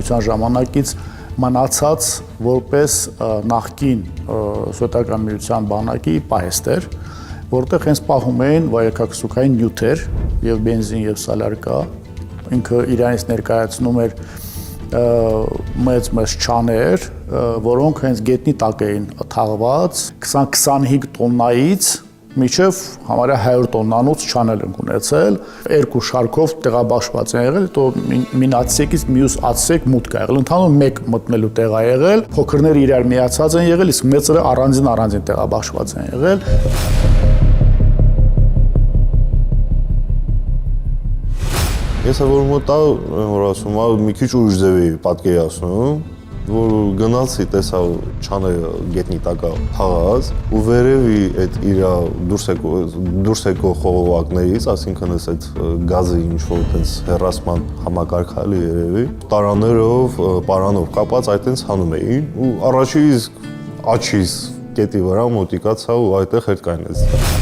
սոցիալական ժամանակից մնացած որպես նախկին սոցիալական միության բանակի պահեստեր, որտեղ հենց պահում էին վայրաքաղաքային նյութեր եւ բենզին եւ սալարկա, ինքը իրանից ներկայացնում էր մեծ չաներ, որոնք հենց գետնի տակ էին թաղված 20-25 տոննայից մինչև համարյա 100 տոննանոց չանել են ունեցել, երկու շարքով տեղաբաշխված են եղել, հետո մին ացսեկից մյուս ացսեք մուտք է եղել, ընդհանուր մեկ մտնելու տեղ է եղել, փոքրները իրար միացած են եղել, իսկ մեծերը առանձին տեղաբաշխված են եղել։ Ես որ մոտա, որ ասում եմ, մի քիչ ուժ ձևի պատկերացնում, որ գնացի տեսա չանը գետնի տակա թաղած ու վերևի այդ իր դուրս եկող խողովակներից, այսինքն այս գազի ինչ-որ այդպես հեռացման համակարգալի երևի, տարաներով, պարանով կապած այդպես հանում էին ու առաջից աչիս կետի վրա մոտիկացա ու այդտեղ հետ կայնեց։